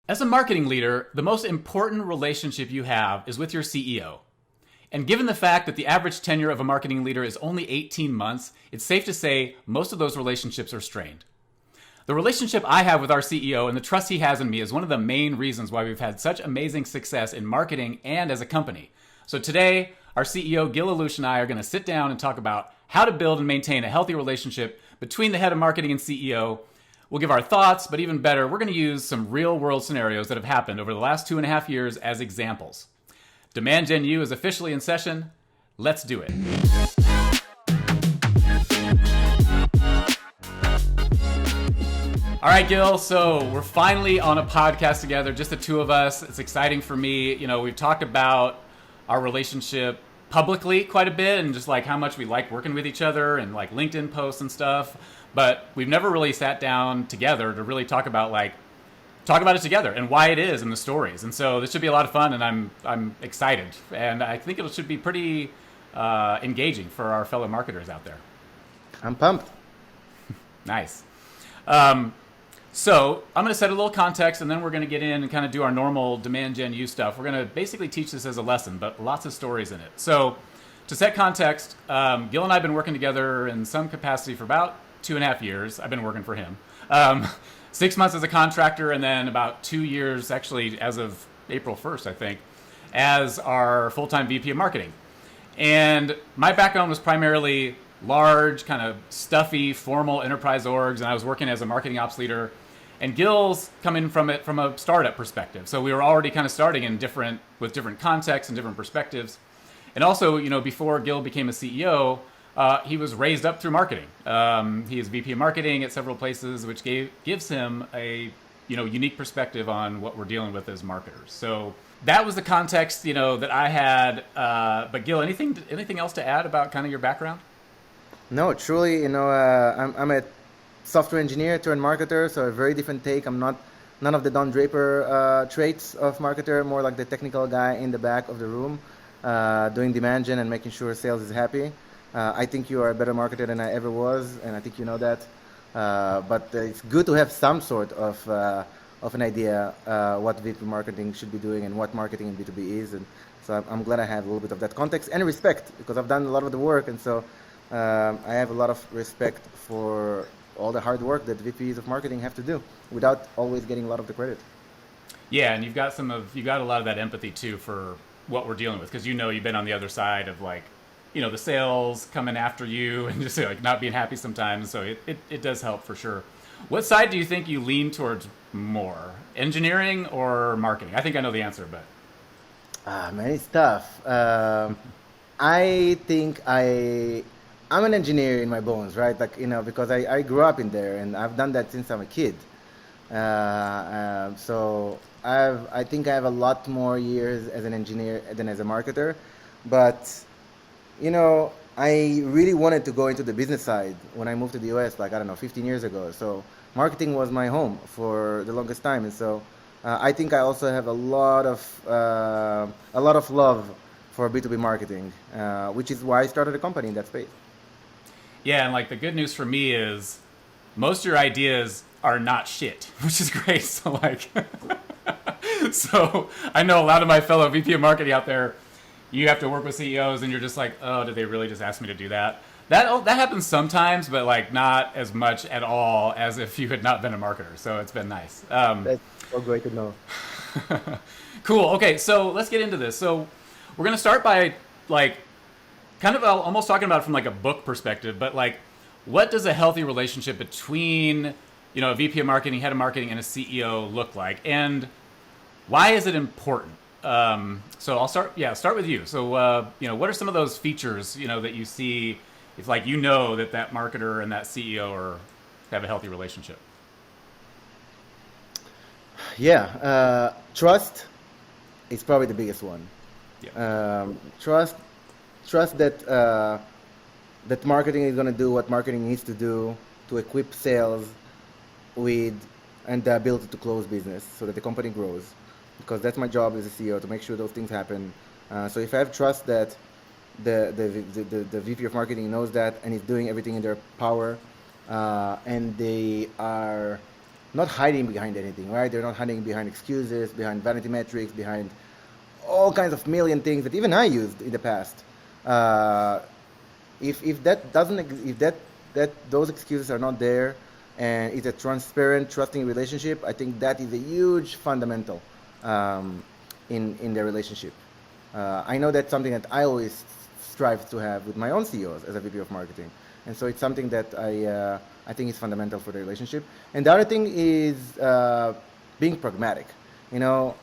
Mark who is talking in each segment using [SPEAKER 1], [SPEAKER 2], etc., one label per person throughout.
[SPEAKER 1] As a marketing leader, the most important relationship you have is with your CEO. And given the fact that the average tenure of a marketing leader is only 18 months, it's safe to say most of those relationships are strained. The relationship I have with our CEO and the trust he has in me is one of the main reasons why we've had such amazing success in marketing and as a company. So today, our CEO Gil Allouche and I are going to sit down and talk about how to build and maintain a healthy relationship between the head of marketing and CEO. We'll give our thoughts, but even better, we're going to use some real world scenarios that have happened over the last 2.5 years as examples. Demand Gen U is officially in session. Let's do it. All right, Gil, so we're finally on a podcast together, just the two of us. It's exciting for me. You know, we've talked about our relationship publicly quite a bit and just like how much we like working with each other and like LinkedIn posts and stuff. But we've never really sat down together to really talk about it together and why it is and the stories. And so this should be a lot of fun, and I'm excited. And I think it should be pretty engaging for our fellow marketers out there.
[SPEAKER 2] I'm pumped.
[SPEAKER 1] Nice. So I'm going to set a little context, and then we're going to get in and kind of do our normal Demand Gen U stuff. We're going to basically teach this as a lesson, but lots of stories in it. So to set context, Gil and I have been working together in some capacity for about 2.5 years. I've been working for him. 6 months as a contractor, and then about 2 years, actually, as of April 1st, I think, as our full-time VP of marketing. And my background was primarily large, kind of stuffy, formal enterprise orgs, and I was working as a marketing ops leader. And Gil's coming from it from a startup perspective. So we were already kind of starting with different contexts and different perspectives. And also, you know, before Gil became a CEO, he was raised up through marketing. He is VP of marketing at several places, which gives him a unique perspective on what we're dealing with as marketers. So that was the context that I had. But Gil, anything else to add about kind of your background?
[SPEAKER 2] No, truly, I'm a software engineer turned marketer, so a very different take. I'm not none of the Don Draper traits of marketer, more like the technical guy in the back of the room, doing demand gen and making sure sales is happy. I think you are a better marketer than I ever was, and I think you know that. But it's good to have some sort of an idea what VP marketing should be doing and what marketing in B2B is. And so I'm glad I have a little bit of that context and respect, because I've done a lot of the work, and so I have a lot of respect for all the hard work that VPs of marketing have to do without always getting a lot of the credit.
[SPEAKER 1] Yeah, and you've got a lot of that empathy too for what we're dealing with, because you've been on the other side of the sales coming after you and just not being happy sometimes. So it does help for sure. What side do you think you lean towards more, engineering or marketing? I think I know the answer, but
[SPEAKER 2] Man, it's tough. I think I'm an engineer in my bones, right? Because I grew up in there and I've done that since I'm a kid. So I think I have a lot more years as an engineer than as a marketer. But, I really wanted to go into the business side when I moved to the US, 15 years ago. So marketing was my home for the longest time. And so I think I also have a lot of love for B2B marketing, which is why I started a company in that space.
[SPEAKER 1] Yeah, and the good news for me is most of your ideas are not shit, which is great. So so I know a lot of my fellow VP of marketing out there, you have to work with CEOs and you're just like, oh, did they really just ask me to do that? That happens sometimes, but not as much at all as if you had not been a marketer. So it's been nice.
[SPEAKER 2] That's so great to know.
[SPEAKER 1] Cool. Okay, so let's get into this. So we're gonna start by kind of almost talking about it from a book perspective, but what does a healthy relationship between a VP of marketing, head of marketing, and a CEO look like, and why is it important? So I'll start with you. So what are some of those features that you see if that marketer and that CEO have a healthy relationship?
[SPEAKER 2] Yeah, trust is probably the biggest one.
[SPEAKER 1] Yeah.
[SPEAKER 2] Trust that marketing is going to do what marketing needs to do to equip sales with and the ability to close business so that the company grows. Because that's my job as a CEO, to make sure those things happen. So if I have trust that the VP of marketing knows that and is doing everything in their power, and they are not hiding behind anything, right? They're not hiding behind excuses, behind vanity metrics, behind all kinds of million things that even I used in the past. Uh, if that doesn't if that those excuses are not there, and it's a transparent, trusting relationship, I think that is a huge fundamental um, in the relationship. I know that's something that I always strive to have with my own CEOs as a VP of marketing, and so it's something that I think is fundamental for the relationship. And the other thing is being pragmatic. You know,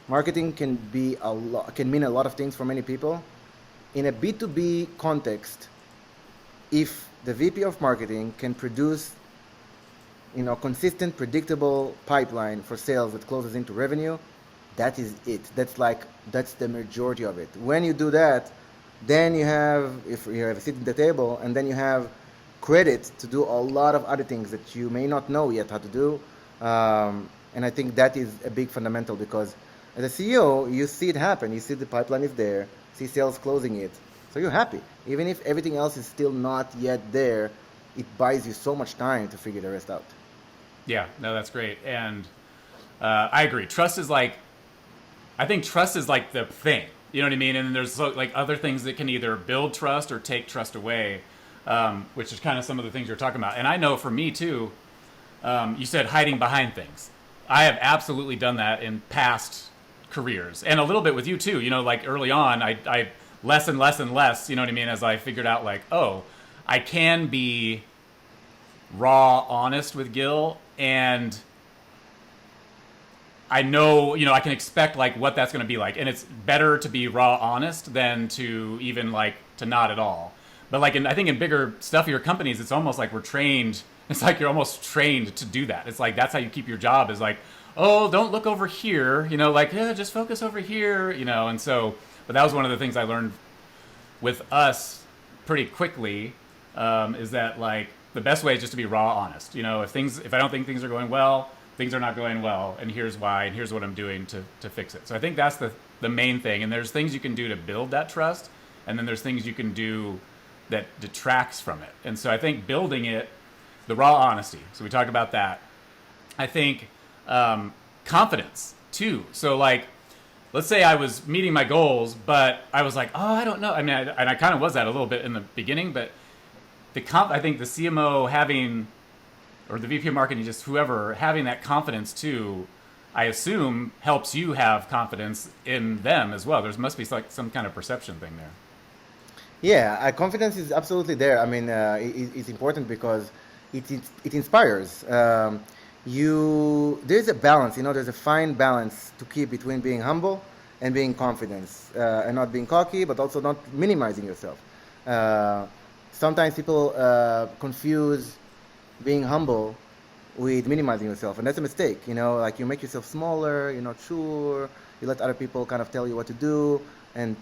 [SPEAKER 2] marketing can mean a lot of things for many people. In a B2B context, if the VP of marketing can produce, you know, consistent, predictable pipeline for sales that closes into revenue, that is it. That's the majority of it. When you do that, then you have, if you have a seat at the table, and then you have credit to do a lot of other things that you may not know yet how to do. And I think that is a big fundamental, because as a CEO, you see it happen. You see the pipeline is there, see sales closing it. So you're happy. Even if everything else is still not yet there, it buys you so much time to figure the rest out.
[SPEAKER 1] Yeah, no, that's great. And I agree. I think trust is like the thing. You know what I mean? And then there's like other things that can either build trust or take trust away, which is kind of some of the things you're talking about. And I know for me too, you said hiding behind things. I have absolutely done that in past careers, and a little bit with you too. You know, like early on, I less and less and less, you know what I mean, as I figured out like, oh, I can be raw honest with Gil, and I know, you know, I can expect like what that's going to be like, and it's better to be raw honest than to even like to not at all. But like I think in bigger stuffier companies, it's almost like we're trained. It's like you're almost trained to do that. It's like that's how you keep your job. Is like, oh, don't look over here, you know, like just focus over here, you know. And so, but that was one of the things I learned with us pretty quickly, is that like the best way is just to be raw honest. You know, if I don't think things are going well, things are not going well, and here's why, and here's what I'm doing to fix it. So I think that's the main thing. And there's things you can do to build that trust, and then there's things you can do that detracts from it. And so I think building it, the raw honesty. So we talked about that. I think confidence too. So like, let's say I was meeting my goals, but I was like, oh, I don't know. I mean, I kind of was that a little bit in the beginning, but I think the CMO having, or the VP of marketing, just whoever, having that confidence too, I assume helps you have confidence in them as well. There must be like some kind of perception thing there.
[SPEAKER 2] Yeah, confidence is absolutely there. I mean, it's important because it inspires. There's a balance, you know, there's a fine balance to keep between being humble and being confident, and not being cocky, but also not minimizing yourself. Sometimes people confuse being humble with minimizing yourself, and that's a mistake. You know, like you make yourself smaller, you're not sure, you let other people kind of tell you what to do, and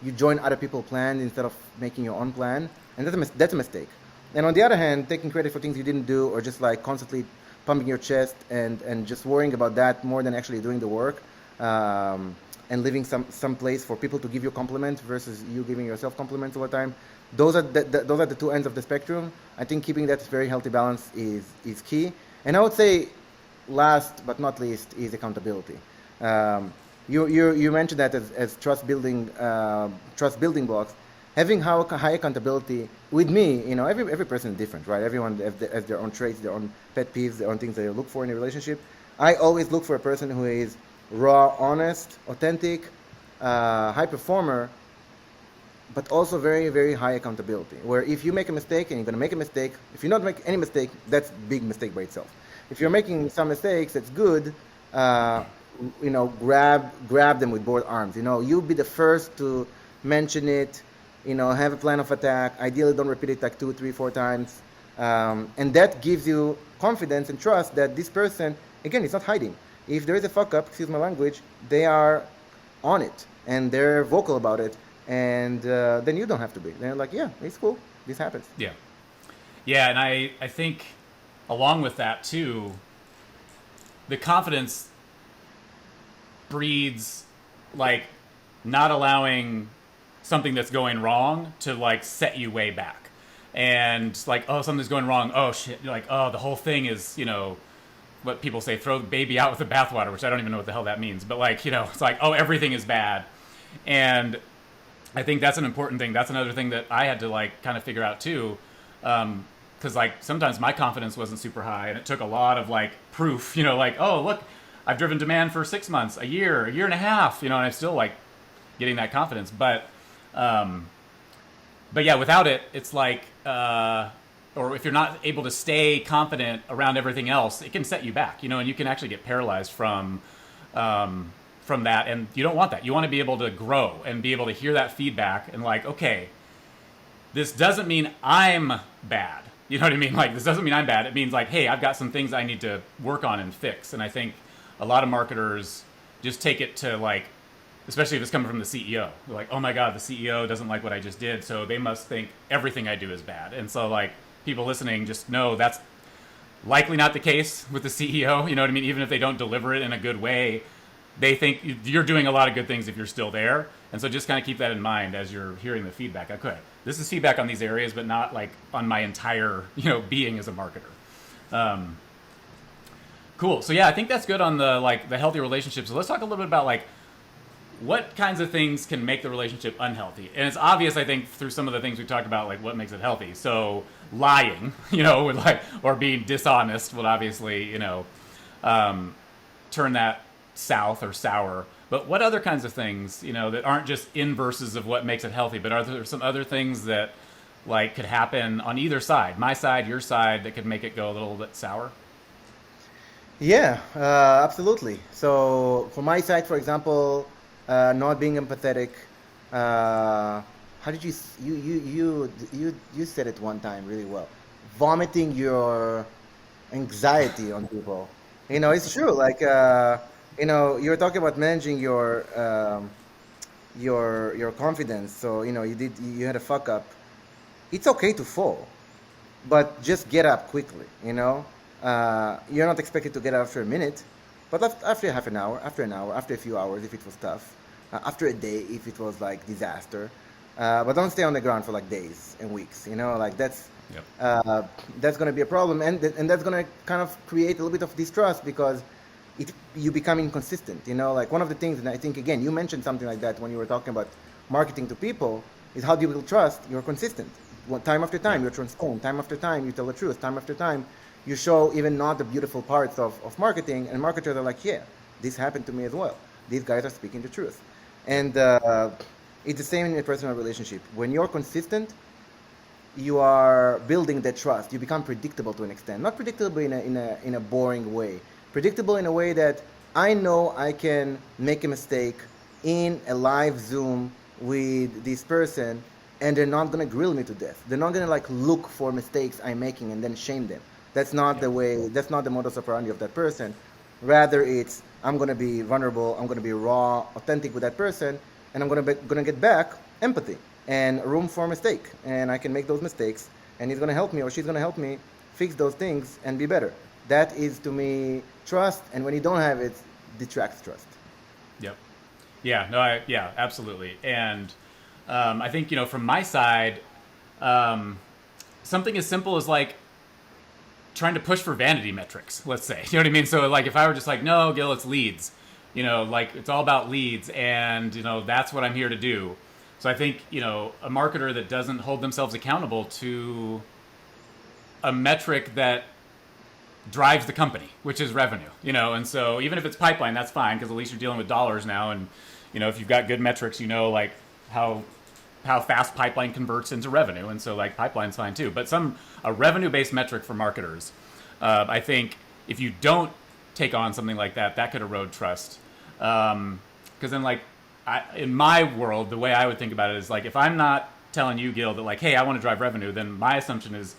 [SPEAKER 2] you join other people's plans instead of making your own plan, and that's a mistake. And on the other hand, taking credit for things you didn't do, or just like constantly pumping your chest and just worrying about that more than actually doing the work, and leaving some place for people to give you compliments versus you giving yourself compliments all the time. Those are the two ends of the spectrum. I think keeping that very healthy balance is key. And I would say, last but not least, is accountability. You mentioned that as trust building blocks. Having high accountability with me, you know, every person is different, right? Everyone has their own traits, their own pet peeves, their own things that they look for in a relationship. I always look for a person who is raw, honest, authentic, high performer, but also very, very high accountability. Where if you make a mistake, and you're going to make a mistake, if you not make any mistake, that's a big mistake by itself. If you're making some mistakes, that's good. You know, grab them with both arms. You know, you be the first to mention it. You know, have a plan of attack. Ideally, don't repeat it like 2, 3, 4 times. And that gives you confidence and trust that this person, again, is not hiding. If there is a fuck up, excuse my language, they are on it and they're vocal about it. And then you don't have to be. They're like, yeah, it's cool. This happens.
[SPEAKER 1] Yeah. Yeah, and I think along with that too, the confidence breeds like not allowing something that's going wrong to like set you way back. And like, oh, something's going wrong. Oh shit. You're like, oh, the whole thing is, you know, what people say, throw the baby out with the bathwater, which I don't even know what the hell that means. But like, it's like, oh, everything is bad. And I think that's an important thing. That's another thing that I had to like kind of figure out too. Because like sometimes my confidence wasn't super high, and it took a lot of like proof, like, oh, look, I've driven demand for 6 months, a year and a half, and I'm still like getting that confidence. But yeah, without it, it's like, or if you're not able to stay confident around everything else, it can set you back, and you can actually get paralyzed from that, and you don't want that. You want to be able to grow and be able to hear that feedback and like, okay, this doesn't mean I'm bad. You know what I mean? Like, this doesn't mean I'm bad. It means like, hey, I've got some things I need to work on and fix. And I think a lot of marketers just take it to like, especially if it's coming from the CEO. They're like, oh my God, the CEO doesn't like what I just did, so they must think everything I do is bad. And so like people listening just know that's likely not the case with the CEO. You know what I mean? Even if they don't deliver it in a good way, they think you're doing a lot of good things if you're still there. And so just kind of keep that in mind as you're hearing the feedback. Okay, this is feedback on these areas, but not like on my entire, being as a marketer. Cool. So yeah, I think that's good on the healthy relationships. So let's talk a little bit about like what kinds of things can make the relationship unhealthy. And it's obvious, I think, through some of the things we talked about, like what makes it healthy. So lying, would like, or being dishonest would obviously, turn that south or sour. But what other kinds of things, that aren't just inverses of what makes it healthy, but are there some other things that like could happen on either side, my side, your side, that could make it go a little bit sour?
[SPEAKER 2] Yeah, absolutely. So for my side, for example, not being empathetic. How did you said it one time really well? Vomiting your anxiety on people. It's true. Like you're talking about managing your confidence. So you had a fuck up. It's okay to fall, but just get up quickly. You're not expected to get up after a minute, but after half an hour, after a few hours if it was tough, after a day if it was like disaster. But don't stay on the ground for like days and weeks. Like
[SPEAKER 1] Yep.
[SPEAKER 2] that's going to be a problem, and that's going to kind of create a little bit of distrust because you become inconsistent. Like one of the things, and I think again you mentioned something like that when you were talking about marketing to people, is how do you build trust? You're consistent. Time after time, you're transparent. Time after time, you tell the truth. Time after time, you show even not the beautiful parts of marketing, and marketers are like, yeah, this happened to me as well. These guys are speaking the truth. And it's the same in a personal relationship. When you're consistent, you are building that trust. You become predictable to an extent. Not predictable in a boring way. Predictable in a way that I know I can make a mistake in a live Zoom with this person, and they're not gonna grill me to death. They're not gonna like look for mistakes I'm making and then shame them. That's not the way. That's not the modus operandi of that person. Rather, it's I'm gonna be vulnerable. I'm gonna be raw, authentic with that person, and I'm gonna get back empathy and room for mistake. And I can make those mistakes, and he's gonna help me or she's gonna help me fix those things and be better. That is to me trust. And when you don't have it, detracts trust.
[SPEAKER 1] Yep. Yeah. No. Yeah. Absolutely. And I think from my side, something as simple as like trying to push for vanity metrics, let's say. You know what I mean? So like if I were just like, no, Gil, it's leads. Like it's all about leads, and that's what I'm here to do. So I think a marketer that doesn't hold themselves accountable to a metric that drives the company, which is revenue. And so even if it's pipeline, that's fine, because at least you're dealing with dollars now, and if you've got good metrics, like how fast pipeline converts into revenue, and so like pipeline's fine too. But a revenue-based metric for marketers, I think if you don't take on something like that, that could erode trust. Because then like in my world, the way I would think about it is like if I'm not telling you, Gil, that like, hey, I want to drive revenue, then my assumption is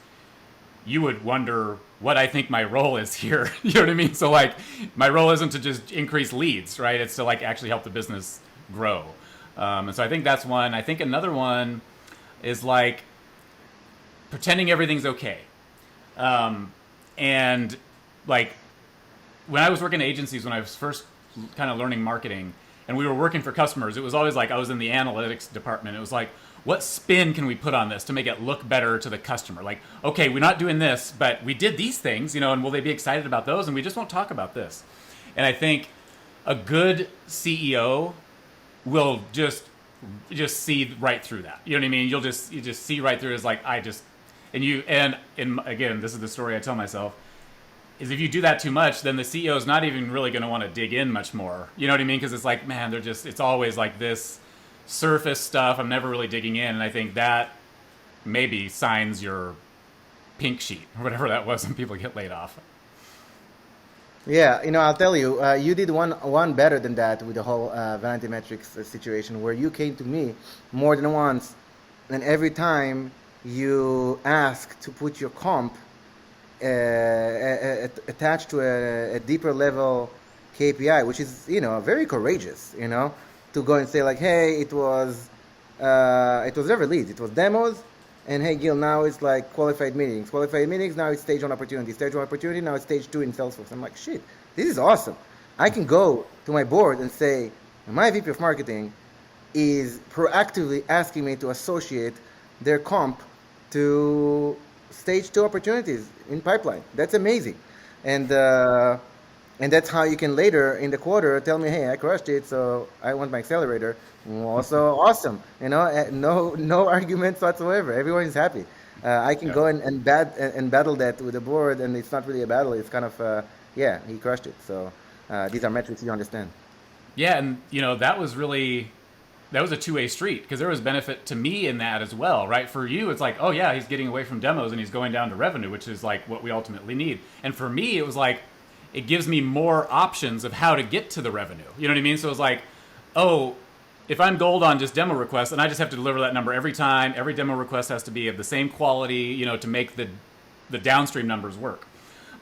[SPEAKER 1] you would wonder what I think my role is here. You know what I mean? So like my role isn't to just increase leads, right? It's to like actually help the business grow. And so I think that's one. I think another one is like pretending everything's okay. And like when I was working at agencies, when I was first kind of learning marketing, and we were working for customers, it was always like I was in the analytics department. It was like, what spin can we put on this to make it look better to the customer? Like, okay, we're not doing this, but we did these things, and will they be excited about those? And we just won't talk about this. And I think a good CEO will just see right through that. You know what I mean? You just see right through it. It's like, and again, this is the story I tell myself, is if you do that too much, then the CEO is not even really going to want to dig in much more. You know what I mean? Because it's like, man, it's always like this surface stuff. I'm never really digging in. And I think that maybe signs your pink sheet or whatever that was when people get laid off.
[SPEAKER 2] Yeah, I'll tell you, you did one better than that with the whole vanity metrics situation, where you came to me more than once, and every time you ask to put your comp attached to a deeper level KPI, which is very courageous, to go and say like, hey, it was never leads, it was demos, and hey Gil, now it's like qualified meetings, now it's stage 1 opportunity, now it's stage 2 in Salesforce. I'm like, shit, this is awesome. I can go to my board and say, my VP of marketing is proactively asking me to associate their comp to stage 2 opportunities in pipeline. That's amazing. And that's how you can later in the quarter tell me, hey, I crushed it, so I want my accelerator. Also awesome. No arguments whatsoever. Everyone is happy. I can go and battle that with the board, and it's not really a battle. It's kind of, he crushed it. So these are metrics you understand.
[SPEAKER 1] Yeah, and that was a two-way street, because there was benefit to me in that as well, right? For you, it's like, oh yeah, he's getting away from demos and he's going down to revenue, which is like what we ultimately need. And for me, it was like, it gives me more options of how to get to the revenue. You know what I mean? So it's like, oh, if I'm gold on just demo requests, and I just have to deliver that number every time, every demo request has to be of the same quality, to make the downstream numbers work.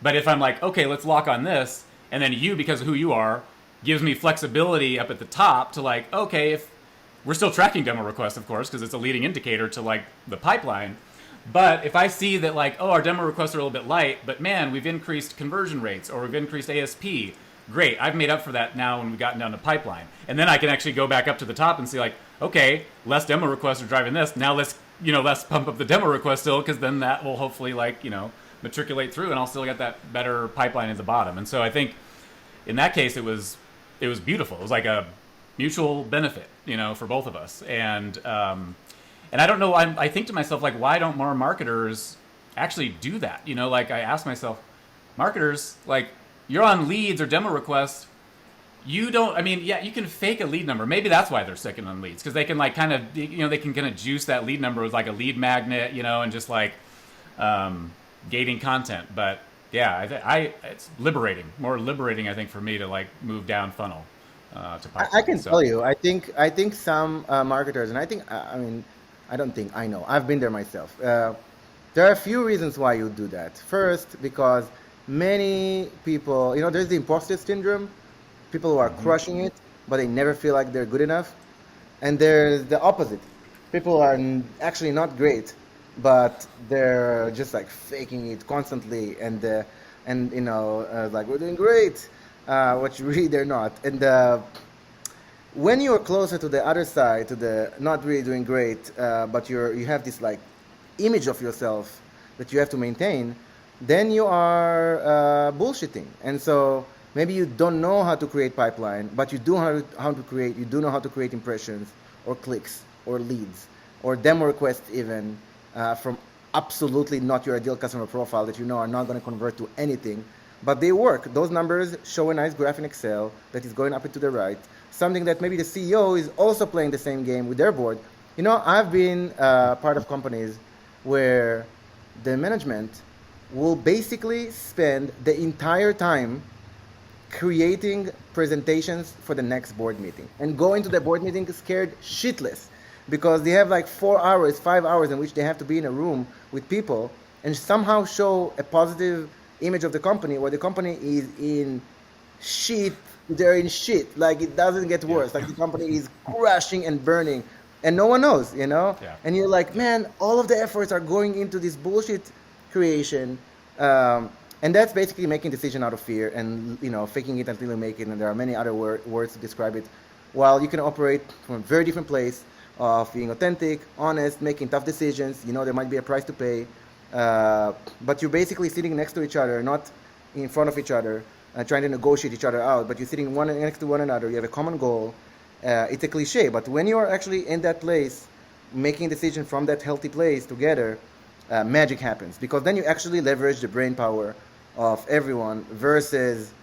[SPEAKER 1] But if I'm like, okay, let's lock on this, and then you, because of who you are, gives me flexibility up at the top to like, okay, if we're still tracking demo requests, of course, because it's a leading indicator to like the pipeline. But if I see that like, oh, our demo requests are a little bit light, but man, we've increased conversion rates or we've increased ASP, great, I've made up for that now when we've gotten down to pipeline. And then I can actually go back up to the top and see like, okay, less demo requests are driving this. Now let's pump up the demo request still, because then that will hopefully like, matriculate through, and I'll still get that better pipeline at the bottom. And so I think in that case, it was beautiful. It was like a mutual benefit, for both of us. And I don't know, I think to myself, like, why don't more marketers actually do that? Like I ask myself, marketers, like, you're on leads or demo requests. You can fake a lead number. Maybe that's why they're sticking on leads, because they can like kind of, they can kind of juice that lead number with like a lead magnet, and just like gating content. But yeah, it's more liberating, I think, for me to like move down funnel to pipeline.
[SPEAKER 2] I can tell you, I think some marketers, and I don't think, I know, I've been there myself. There are a few reasons why you do that. First, because many people, there's the imposter syndrome, people who are crushing it, but they never feel like they're good enough. And there's the opposite. People are actually not great, but they're just like faking it constantly, and like, we're doing great, which really they're not. And when you're closer to the other side, to the not really doing great, but you have this like image of yourself that you have to maintain, then you are bullshitting. And so maybe you don't know how to create pipeline, but you do know how to create impressions or clicks or leads or demo requests even from absolutely not your ideal customer profile that are not going to convert to anything, but they work. Those numbers show a nice graph in Excel that is going up and to the right, something that maybe the CEO is also playing the same game with their board. I've been part of companies where the management will basically spend the entire time creating presentations for the next board meeting and go into the board meeting scared shitless, because they have like 4 hours, 5 hours in which they have to be in a room with people and somehow show a positive image of the company, where the company is in shit. They're in shit. Like, it doesn't get worse. Like, the company is crashing and burning, and no one knows, Yeah. And you're like, man, all of the efforts are going into this bullshit creation. And that's basically making decision out of fear and, faking it until you make it. And there are many other words to describe it. while you can operate from a very different place of being authentic, honest, making tough decisions. You know, there might be a price to pay, but you're basically sitting next to each other, not in front of each other, trying to negotiate each other out, but you're sitting one next to one another. You have a common goal. It's a cliche, but when you are actually in that place, making a decision from that healthy place together, magic happens, because then you actually leverage the brain power of everyone versus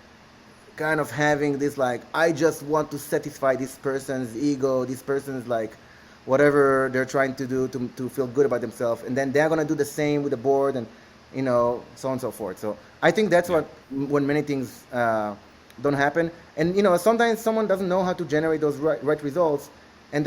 [SPEAKER 2] kind of having this like, I just want to satisfy this person's ego, this person's like whatever they're trying to do to feel good about themselves, and then they're going to do the same with the board, and you know, so on and so forth. So I think that's what, when many things don't happen, and you know, sometimes someone doesn't know how to generate those right results, and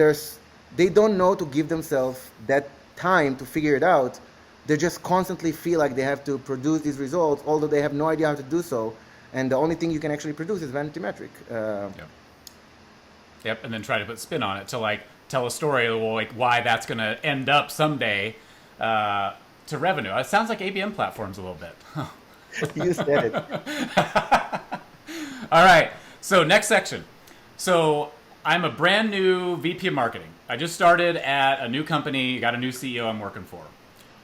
[SPEAKER 2] they don't know to give themselves that time to figure it out. They just constantly feel like they have to produce these results, although they have no idea how to do so. And the only thing you can actually produce is vanity metric.
[SPEAKER 1] Yep, and then try to put spin on it to like tell a story of like why that's going to end up someday to revenue. It sounds like ABM platforms a little bit.
[SPEAKER 2] You said it.
[SPEAKER 1] All right, so next section. So I'm a brand new VP of marketing. I just started at a new company, got a new CEO I'm working for.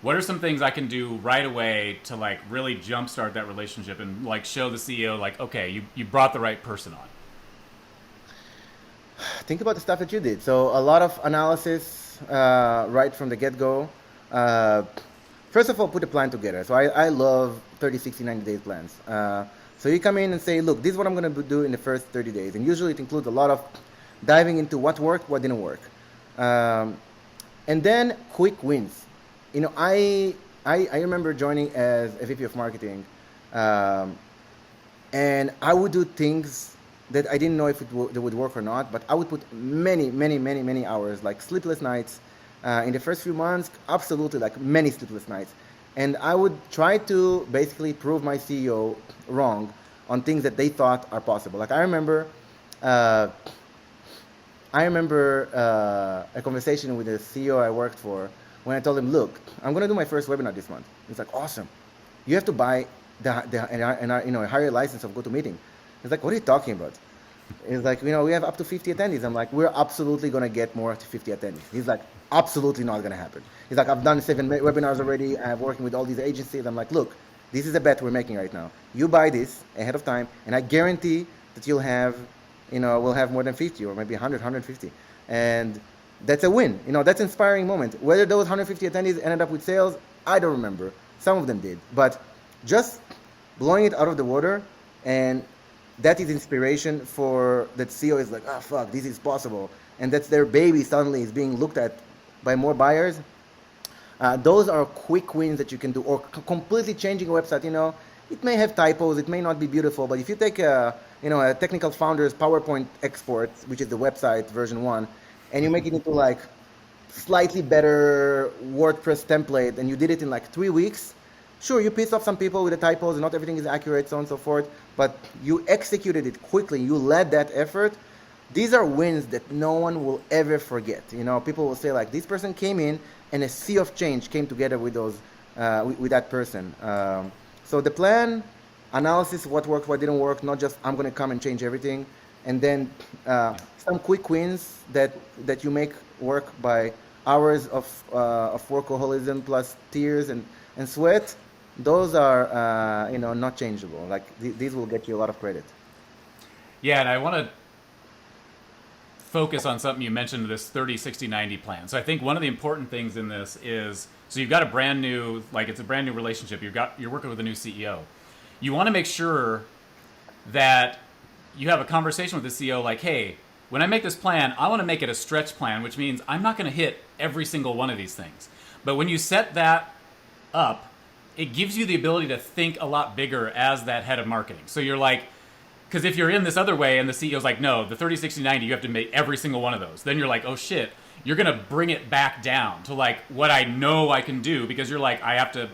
[SPEAKER 1] What are some things I can do right away to like really jumpstart that relationship and like show the CEO like, okay, you brought the right person on?
[SPEAKER 2] Think about the stuff that you did. So a lot of analysis right from the get-go. First of all, put a plan together. So I love 30, 60, 90 days plans. So you come in and say, look, this is what I'm going to do in the first 30 days. And usually it includes a lot of diving into what worked, what didn't work. And then quick wins. You know, I remember joining as a VP of marketing, and I would do things that I didn't know if they would work or not, but I would put many hours, like sleepless nights. In the first few months, absolutely, like many sleepless nights. And I would try to basically prove my CEO wrong on things that they thought are possible. Like I remember a conversation with the CEO I worked for, when I told him, look, I'm going to do my first webinar this month. He's like, awesome. You have to buy a higher license of GoToMeeting. He's like, what are you talking about? He's like, you know, we have up to 50 attendees. I'm like, we're absolutely going to get more to 50 attendees. He's like, absolutely not going to happen. He's like, I've done 7 webinars already. I'm working with all these agencies. I'm like, look, this is a bet we're making right now. You buy this ahead of time, and I guarantee that you'll have, you know, we'll have more than 50 or maybe 100, 150. And that's a win. You know, that's an inspiring moment. Whether those 150 attendees ended up with sales, I don't remember. Some of them did. But just blowing it out of the water, and that is inspiration for that CEO is like, oh, fuck, this is possible. And that's their baby suddenly is being looked at by more buyers. Those are quick wins that you can do. Or completely changing a website, you know. It may have typos, it may not be beautiful, but if you take a technical founder's PowerPoint export, which is the website version 1, and you make it into like slightly better WordPress template, and you did it in like 3 weeks, sure, you pissed off some people with the typos and not everything is accurate, so on and so forth, but you executed it quickly, you led that effort. These are wins that no one will ever forget. You know, people will say like, this person came in and a sea of change came together with those, with that person. So the plan, analysis, what worked, what didn't work, not just I'm going to come and change everything, and then some quick wins that you make work by hours of workaholism plus tears and sweat. Those are not changeable. Like these will get you a lot of credit.
[SPEAKER 1] Yeah, and I want to focus on something you mentioned, this 30, 60, 90 plan. So I think one of the important things in this is, so you've got a brand new, like it's a brand new relationship. You're working with a new CEO. You want to make sure that you have a conversation with the CEO like, hey, when I make this plan, I want to make it a stretch plan, which means I'm not going to hit every single one of these things. But when you set that up, it gives you the ability to think a lot bigger as that head of marketing. So you're like, because if you're in this other way and the CEO's like, no, the 30, 60, 90, you have to make every single one of those. Then you're like, oh shit, you're going to bring it back down to like what I know I can do, because you're like, I have to.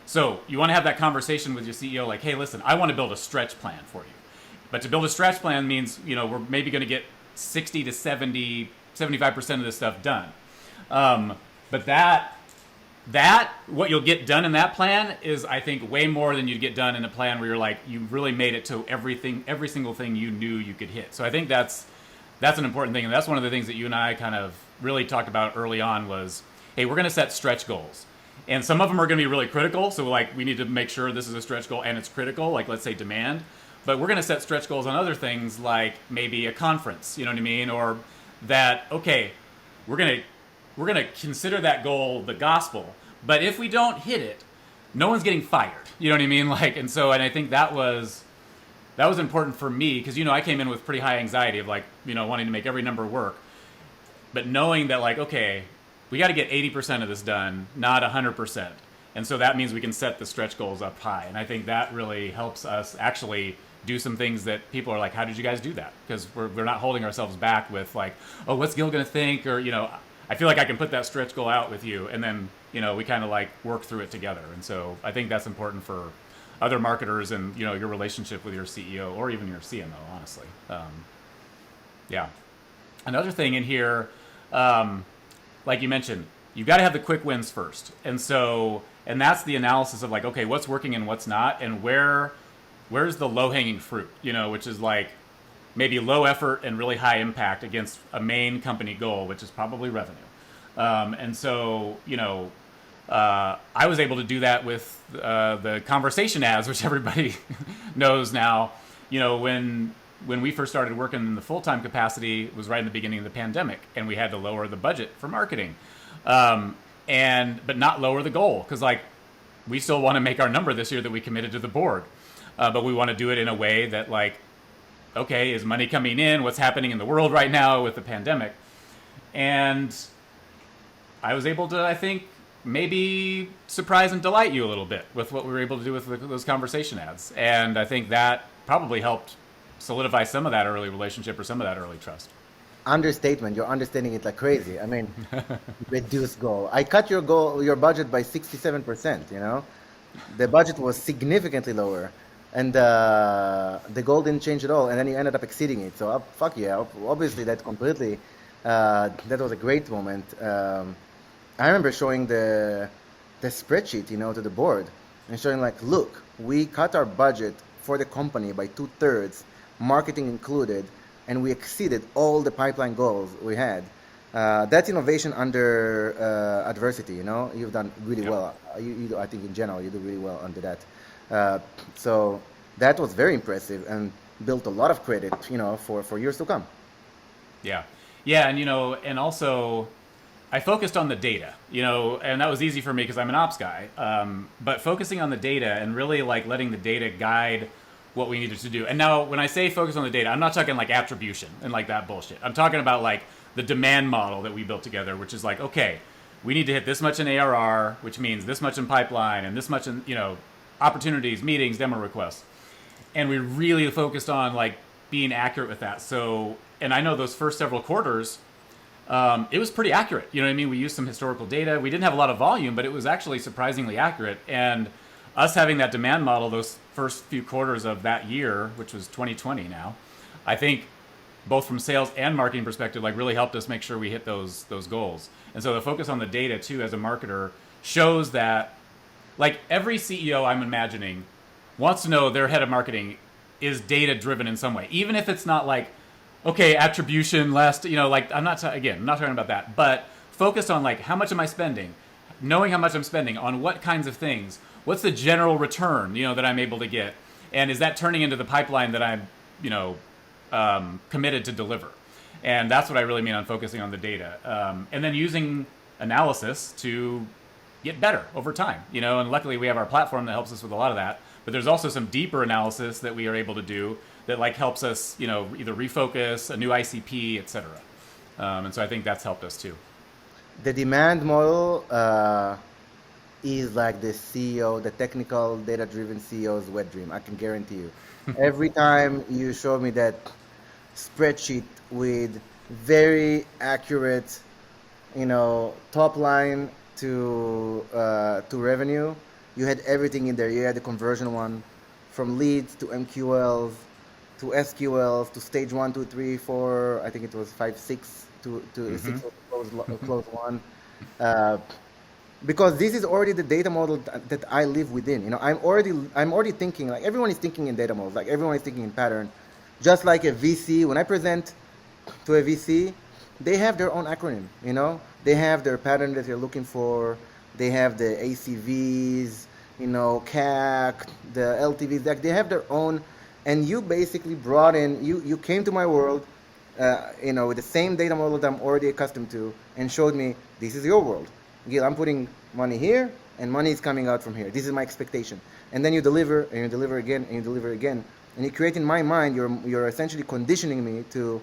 [SPEAKER 1] So you want to have that conversation with your CEO like, hey, listen, I want to build a stretch plan for you. But to build a stretch plan means, we're maybe going to get 60 to 70, 75% of this stuff done. But that what you'll get done in that plan is, I think, way more than you'd get done in a plan where you're like, you really made it to every single thing you knew you could hit. So I think that's That's an important thing, and that's one of the things that you and I kind of really talked about early on was, hey, we're going to set stretch goals. And some of them are going to be really critical, so like we need to make sure this is a stretch goal and it's critical, like let's say demand. But we're going to set stretch goals on other things like maybe a conference, you know what I mean? Or that, okay, we're going to consider that goal the gospel, but if we don't hit it, no one's getting fired. You know what I mean? Like, and I think that was important for me because, you know, I came in with pretty high anxiety of like, you know, wanting to make every number work, but knowing that like, okay, we got to get 80% of this done, not 100%. And so that means we can set the stretch goals up high. And I think that really helps us actually do some things that people are like, how did you guys do that? Because we're not holding ourselves back with like, oh, what's Gil going to think? Or, you know, I feel like I can put that stretch goal out with you. And then, you know, we kind of like work through it together. And so I think that's important for other marketers and, you know, your relationship with your CEO or even your CMO, honestly. Yeah. Another thing in here, like you mentioned, you've got to have the quick wins first. And that's the analysis of like, okay, what's working and what's not, and where's the low-hanging fruit, you know, which is like maybe low effort and really high impact against a main company goal, which is probably revenue. You know, I was able to do that with the conversation ads, which everybody knows now. You know, when we first started working in the full-time capacity, it was right in the beginning of the pandemic, and we had to lower the budget for marketing, but not lower the goal, because like we still want to make our number this year that we committed to the board, but we want to do it in a way that like, okay, is money coming in? What's happening in the world right now with the pandemic? And I was able to, I think, maybe surprise and delight you a little bit with what we were able to do with those conversation ads. And I think that probably helped solidify some of that early relationship or some of that early trust.
[SPEAKER 2] Understatement. You're understanding it like crazy. I mean, reduce goal. I cut your budget by 67%, you know? The budget was significantly lower. And the goal didn't change at all. And then you ended up exceeding it. So fuck yeah. Obviously, that was a great moment. I remember showing the spreadsheet, you know, to the board and showing like, look, we cut our budget for the company by 2/3, marketing included, and we exceeded all the pipeline goals we had. That's innovation under adversity, you know. You've done really well. I think in general, you do really well under that. So that was very impressive and built a lot of credit, you know, for years to come.
[SPEAKER 1] Yeah. Yeah, and, you know, and also I focused on the data, you know, and that was easy for me because I'm an ops guy. But focusing on the data and really like letting the data guide what we needed to do. And now when I say focus on the data, I'm not talking like attribution and like that bullshit. I'm talking about like the demand model that we built together, which is like, okay, we need to hit this much in ARR, which means this much in pipeline and this much in, you know, opportunities, meetings, demo requests. And we really focused on like being accurate with that. So, and I know those first several quarters, it was pretty accurate. You know what I mean? We used some historical data. We didn't have a lot of volume, but it was actually surprisingly accurate. And us having that demand model those first few quarters of that year, which was 2020 now, I think both from sales and marketing perspective, like really helped us make sure we hit those goals. And so the focus on the data too, as a marketer, shows that like every CEO I'm imagining wants to know their head of marketing is data driven in some way, even if it's not like, okay, attribution less, you know, like I'm not talking about that, but focus on like, how much am I spending? Knowing how much I'm spending on what kinds of things, what's the general return, you know, that I'm able to get? And is that turning into the pipeline that I'm, you know, committed to deliver? And that's what I really mean on focusing on the data. And then using analysis to get better over time, you know, and luckily we have our platform that helps us with a lot of that, but there's also some deeper analysis that we are able to do that like helps us, you know, either refocus, a new ICP, et cetera. And so I think that's helped us too.
[SPEAKER 2] The demand model is like the CEO, the technical data-driven CEO's wet dream. I can guarantee you. Every time you show me that spreadsheet with very accurate, you know, top line to revenue, you had everything in there. You had the conversion one, from leads to MQLs to SQLs to stage 1, 2, 3, 4. I think it was 5, 6 to 6 close one. Because this is already the data model that I live within. You know, I'm already thinking, like everyone is thinking in data models, like everyone is thinking in pattern. Just like a VC, when I present to a VC, they have their own acronym, you know? They have their pattern that they're looking for. They have the ACVs, you know, CAC, the LTVs. Like they have their own, and you basically brought in, you came to my world, you know, with the same data model that I'm already accustomed to, and showed me, this is your world. Gil, I'm putting money here, and money is coming out from here. This is my expectation. And then you deliver, and you deliver again, and you deliver again. And you create in my mind, you're essentially conditioning me to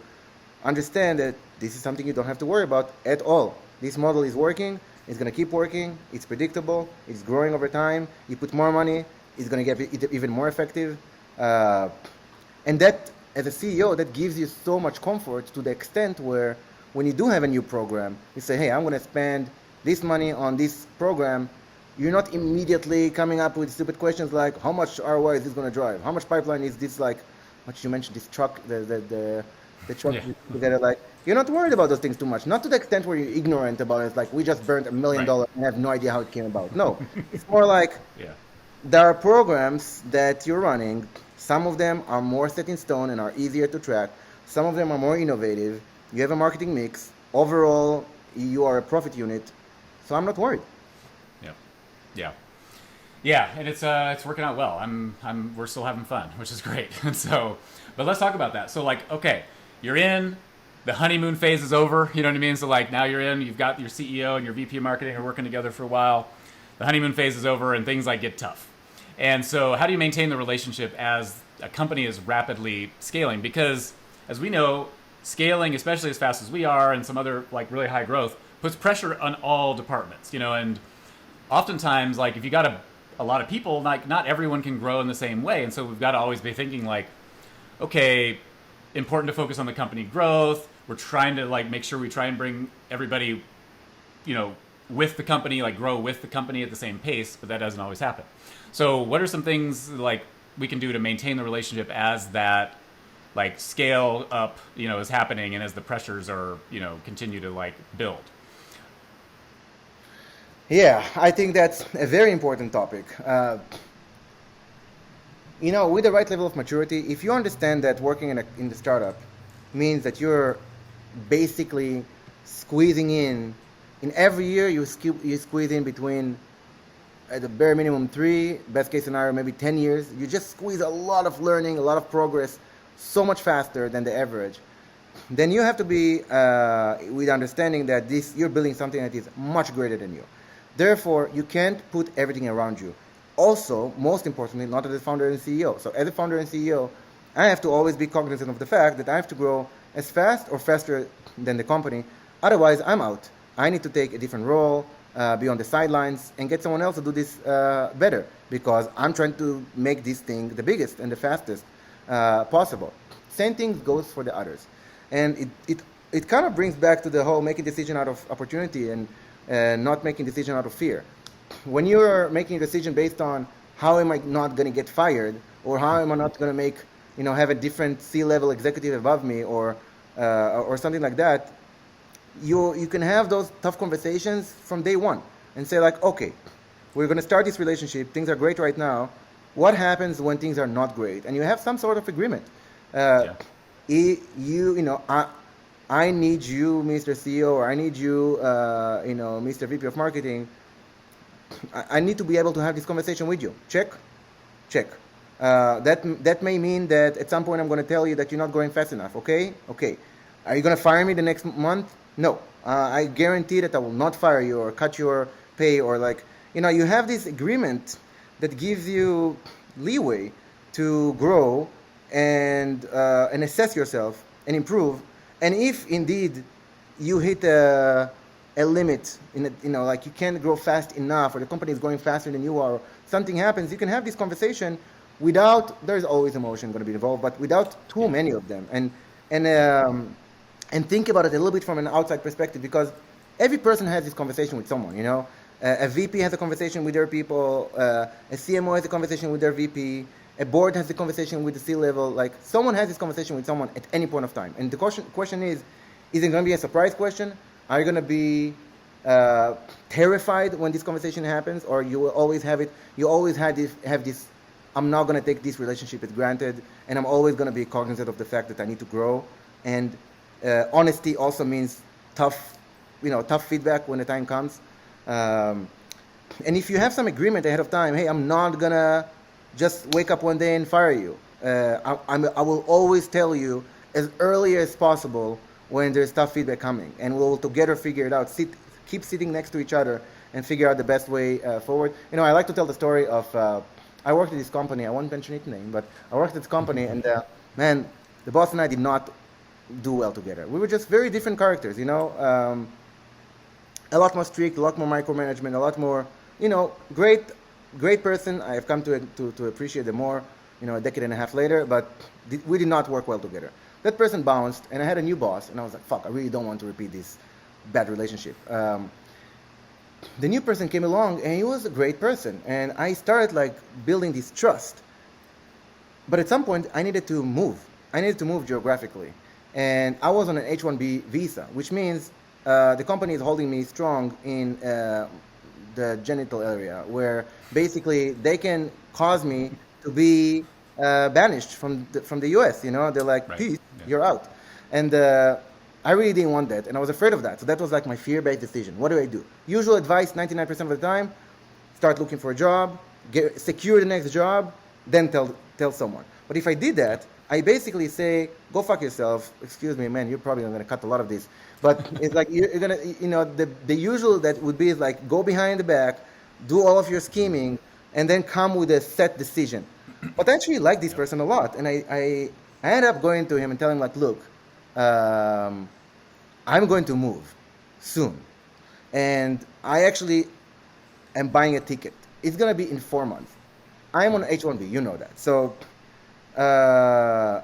[SPEAKER 2] understand that this is something you don't have to worry about at all. This model is working, it's going to keep working, it's predictable, it's growing over time. You put more money, it's going to get even more effective. And that, as a CEO, that gives you so much comfort to the extent where when you do have a new program, you say, hey, I'm going to spend this money on this program. You're not immediately coming up with stupid questions like, how much ROI is this going to drive? How much pipeline is this, like, what you mentioned, this truck, the truck together, like, you're not worried about those things too much. Not to the extent where you're ignorant about it. It's like, we just burned $1 million and have no idea how it came about. No, it's more like, there are programs that you're running. Some of them are more set in stone and are easier to track. Some of them are more innovative. You have a marketing mix. Overall, you are a profit unit. So I'm not worried.
[SPEAKER 1] Yeah, and it's working out well. We're still having fun, which is great. And so, but let's talk about that. So like, okay, you're in, the honeymoon phase is over. You know what I mean? So like now you're in, you've got your CEO and your VP of marketing are working together for a while. The honeymoon phase is over and things like get tough. And so how do you maintain the relationship as a company is rapidly scaling? Because as we know, scaling, especially as fast as we are and some other like really high growth, puts pressure on all departments, you know, and oftentimes like if you got a lot of people, like not everyone can grow in the same way. And so we've got to always be thinking like, okay, important to focus on the company growth. We're trying to like make sure we try and bring everybody, you know, with the company, like grow with the company at the same pace, but that doesn't always happen. So what are some things like we can do to maintain the relationship as that like scale up, you know, is happening and as the pressures are, you know, continue to like build?
[SPEAKER 2] Yeah, I think that's a very important topic. You know, with the right level of maturity, if you understand that working in the startup means that you're basically squeezing in every year you squeeze in between at the bare minimum 3, best case scenario maybe 10 years. You just squeeze a lot of learning, a lot of progress, so much faster than the average. Then you have to be with understanding that you're building something that is much greater than you. Therefore, you can't put everything around you. Also, most importantly, not as a founder and CEO. So as a founder and CEO, I have to always be cognizant of the fact that I have to grow as fast or faster than the company. Otherwise, I'm out. I need to take a different role, be on the sidelines, and get someone else to do this better, because I'm trying to make this thing the biggest and the fastest possible. Same thing goes for the others. And it kind of brings back to the whole making decision out of opportunity and not making decision out of fear. When you're making a decision based on how am I not going to get fired, or how am I not going to make, you know, have a different C-level executive above me, or something like that, you can have those tough conversations from day one and say like, okay, we're going to start this relationship. Things are great right now. What happens when things are not great? And you have some sort of agreement. I need you, Mr. CEO, or I need you, Mr. VP of Marketing. I need to be able to have this conversation with you. Check. That may mean that at some point I'm going to tell you that you're not growing fast enough. Okay. Are you going to fire me the next month? No. I guarantee that I will not fire you or cut your pay, or like, you know, you have this agreement that gives you leeway to grow and assess yourself and improve. And if indeed you hit a limit, like you can't grow fast enough, or the company is growing faster than you are, or something happens, you can have this conversation without, there's always emotion going to be involved, but without too many of them. And think about it a little bit from an outside perspective, because every person has this conversation with someone, you know. A VP has a conversation with their people, a CMO has a conversation with their VP, a board has a conversation with the C-level, like someone has this conversation with someone at any point of time. And the question is it going to be a surprise question? Are you going to be terrified when this conversation happens, or you will always have this, I'm not going to take this relationship as granted, and I'm always going to be cognizant of the fact that I need to grow. And Honesty also means tough feedback when the time comes. And if you have some agreement ahead of time, hey, I'm not gonna just wake up one day and fire you. I will always tell you as early as possible when there's tough feedback coming, and we'll together figure it out. Keep sitting next to each other and figure out the best way forward. I like to tell the story of I worked at this company. I won't mention its name, but I worked at this company, and man, the boss and I did not do well together. We were just very different characters, a lot more strict, a lot more micromanagement, a lot more, great person. I have come to appreciate them more, a decade and a half later, but we did not work well together. That person bounced, and I had a new boss, and I was like, fuck, I really don't want to repeat this bad relationship. The new person came along, and he was a great person, and I started building this trust. But at some point, I needed to move. I needed to move geographically, and I was on an H-1B visa, which means the company is holding me strong in the genital area, where basically they can cause me to be banished from the U.S. They're like,
[SPEAKER 1] right.
[SPEAKER 2] Peace,
[SPEAKER 1] Yeah.
[SPEAKER 2] You're out, and I really didn't want that, and I was afraid of that. So that was my fear-based decision. What do I do? Usual advice, 99% of the time: start looking for a job, secure the next job, then tell someone. But if I did that, I basically say, go fuck yourself. Excuse me, man, you're probably not going to cut a lot of this. But it's you're going to, the usual that would be is go behind the back, do all of your scheming, and then come with a set decision. But I actually like this person a lot. And I ended up going to him and telling him, look, I'm going to move soon. And I actually am buying a ticket. It's going to be in 4 months. I'm on H-1B, you know that. So by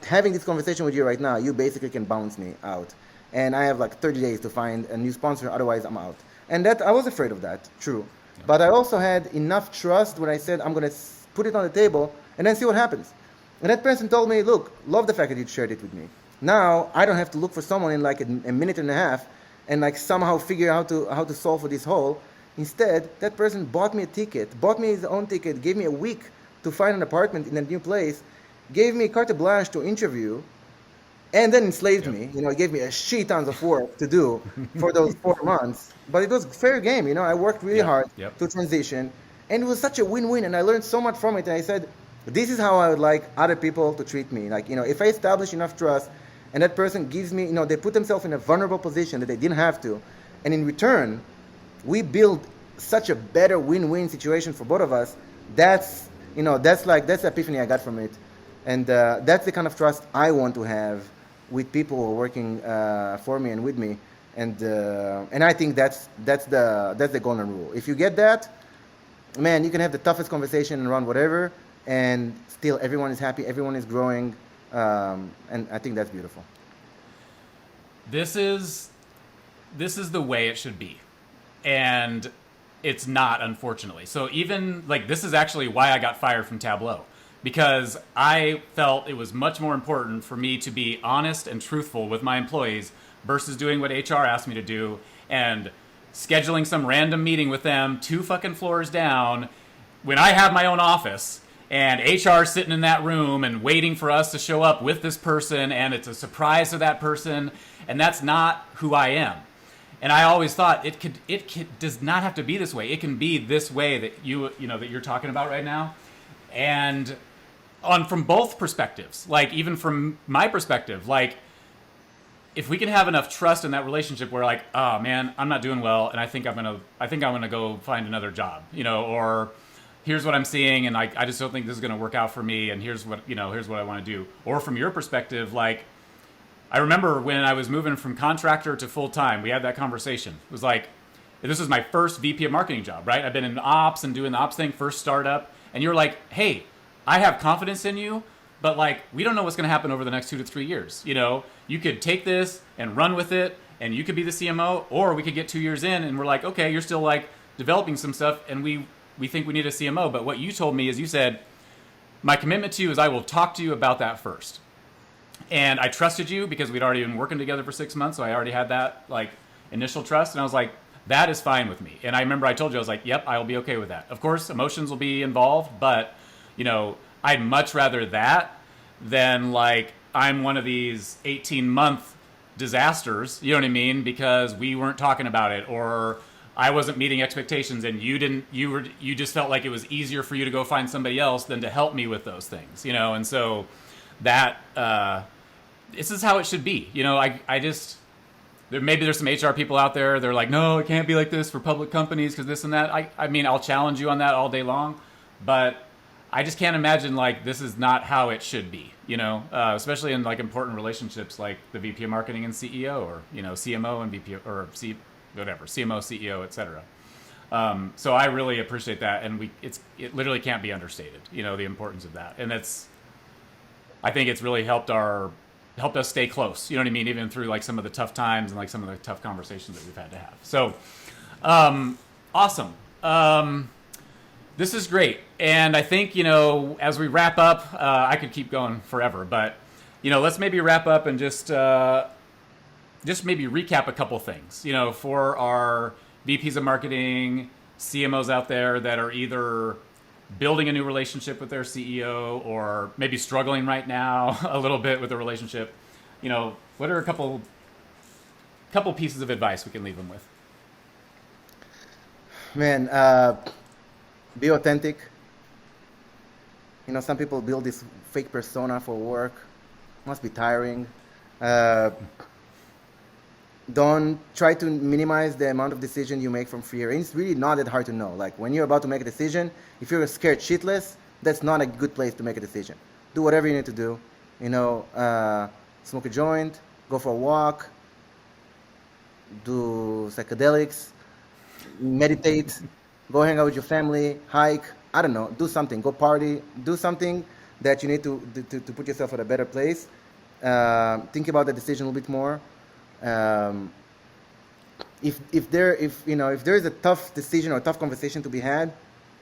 [SPEAKER 2] having this conversation with you right now, you basically can bounce me out. And I have 30 days to find a new sponsor, otherwise I'm out. And that I was afraid of that, true. Yeah. But I also had enough trust when I said I'm going to put it on the table and then see what happens. And that person told me, look, love the fact that you shared it with me. Now I don't have to look for someone in a minute and a half and somehow figure out how to solve for this hole. Instead, that person bought me a ticket, bought me his own ticket, gave me a week to find an apartment in a new place, gave me carte blanche to interview, and then enslaved me. It gave me a shit tons of work to do for those 4 months. But it was fair game. I worked really hard to transition, and it was such a win-win, and I learned so much from it. And I said, this is how I would like other people to treat me. If I establish enough trust, and that person gives me, they put themselves in a vulnerable position that they didn't have to, and in return, we build such a better win-win situation for both of us. That's the epiphany I got from it, and that's the kind of trust I want to have with people who are working for me and with me, and I think that's the golden rule. If you get that, man, you can have the toughest conversation and run whatever, and still everyone is happy, everyone is growing, and I think that's beautiful.
[SPEAKER 1] This is the way it should be, and it's not, unfortunately. So even this is actually why I got fired from Tableau, because I felt it was much more important for me to be honest and truthful with my employees versus doing what HR asked me to do and scheduling some random meeting with them 2 fucking floors down when I have my own office and HR sitting in that room and waiting for us to show up with this person, and it's a surprise to that person, and that's not who I am. And I always thought it does not have to be this way. It can be this way that that you're talking about right now. And from both perspectives, even from my perspective, if we can have enough trust in that relationship where oh man, I'm not doing well, and I think I'm gonna go find another job, or here's what I'm seeing, and I just don't think this is gonna work out for me, and here's what I want to do. Or from your perspective, I remember when I was moving from contractor to full-time, we had that conversation. It was this was my first VP of marketing job, right? I've been in ops and doing the ops thing, first startup. And you're like, hey, I have confidence in you, but we don't know what's going to happen over the next 2 to 3 years. You could take this and run with it, and you could be the CMO, or we could get 2 years in and we're like, okay, you're still developing some stuff, and we think we need a CMO. But what you told me is you said, my commitment to you is I will talk to you about that first. And I trusted you because we'd already been working together for 6 months. So I already had that initial trust. And I was like, that is fine with me. And I remember I told you, I was like, yep, I'll be okay with that. Of course, emotions will be involved, but I'd much rather that than I'm one of these 18-month disasters, you know what I mean? Because we weren't talking about it, or I wasn't meeting expectations, and you just felt like it was easier for you to go find somebody else than to help me with those things, you know? And so that, this is how it should be. You know, I just, maybe there's some HR people out there, they're like, no, it can't be like this for public companies because this and that. I mean, I'll challenge you on that all day long, but I just can't imagine like this is not how it should be, you know, especially in like important relationships like the VP of marketing and CEO, or, you know, CMO and VP or whatever, CMO, CEO, etc. So I really appreciate that. And it literally can't be understated, you know, the importance of that. And I think it's really helped us stay close, you know what I mean? Even through like some of the tough times and like some of the tough conversations that we've had to have. So, awesome. This is great. And I think, you know, as we wrap up, I could keep going forever, but, you know, let's maybe wrap up and just maybe recap a couple things, you know, for our VPs of marketing, CMOs out there that are either building a new relationship with their CEO or maybe struggling right now a little bit with the relationship. You know, what are a couple pieces of advice we can leave them with?
[SPEAKER 2] Man, be authentic. You know, some people build this fake persona for work. Must be tiring. Don't try to minimize the amount of decision you make from fear. It's really not that hard to know. Like when you're about to make a decision, if you're scared shitless, that's not a good place to make a decision. Do whatever you need to do. You know, smoke a joint, go for a walk, do psychedelics, meditate, go hang out with your family, hike. I don't know, do something. Go party. Do something that you need to put yourself at a better place. Think about the decision a little bit more. If there is a tough decision or a tough conversation to be had,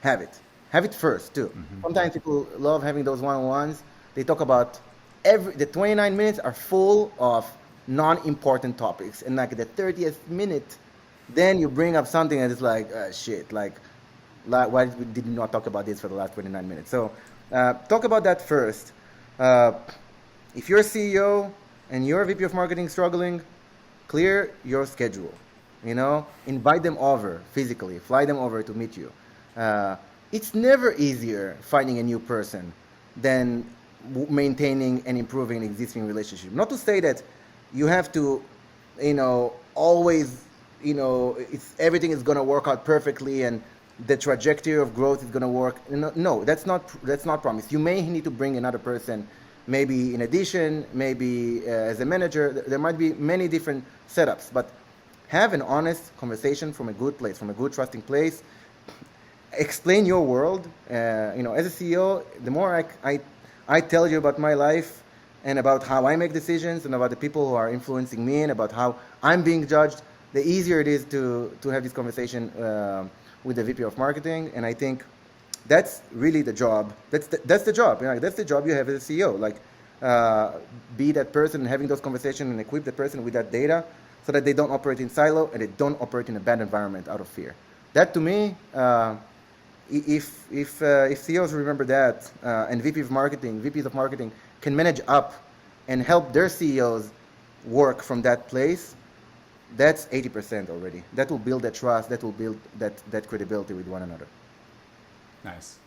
[SPEAKER 2] have it first too. Mm-hmm. Sometimes people love having those one-on-ones. They talk about the 29 minutes are full of non-important topics, and like the 30th minute, then you bring up something that is like shit. Like why did you not talk about this for the last 29 minutes? So talk about that first. If you're a CEO and you're a VP of marketing struggling, clear your schedule, you know, invite them over physically, fly them over to meet you. It's never easier finding a new person than maintaining and improving an existing relationship. Not to say that you have to, you know, always, you know, everything is going to work out perfectly and the trajectory of growth is going to work. No, that's not promised. You may need to bring another person, maybe in addition, maybe as a manager. There might be many different setups, but have an honest conversation from a good place, from a good trusting place. Explain your world. You know, as a CEO, the more I tell you about my life and about how I make decisions and about the people who are influencing me and about how I'm being judged, the easier it is to have this conversation with the VP of marketing. And I think that's really the job. That's the job. You know, that's the job you have as a CEO. Like, be that person, having those conversations, and equip the person with that data, so that they don't operate in silo and they don't operate in a bad environment out of fear. That to me, if CEOs remember that, and VPs of marketing can manage up and help their CEOs work from that place, that's 80% already. That will build that trust. That will build that credibility with one another.
[SPEAKER 1] Nice.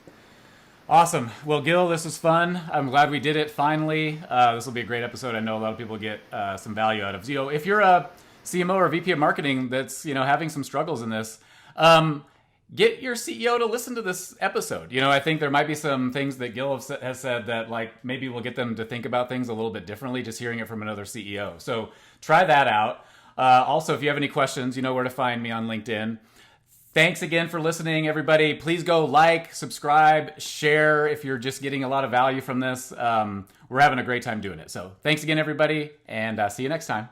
[SPEAKER 1] Awesome. Well, Gil, this was fun. I'm glad we did it finally. This will be a great episode. I know a lot of people get some value out of. You know, if you're a CMO or VP of marketing that's, you know, having some struggles in this, get your CEO to listen to this episode. You know, I think there might be some things that Gil has said that like maybe will get them to think about things a little bit differently, just hearing it from another CEO. So try that out. Also, if you have any questions, you know where to find me on LinkedIn. Thanks again for listening, everybody. Please go like, subscribe, share if you're just getting a lot of value from this. We're having a great time doing it. So thanks again, everybody, and see you next time.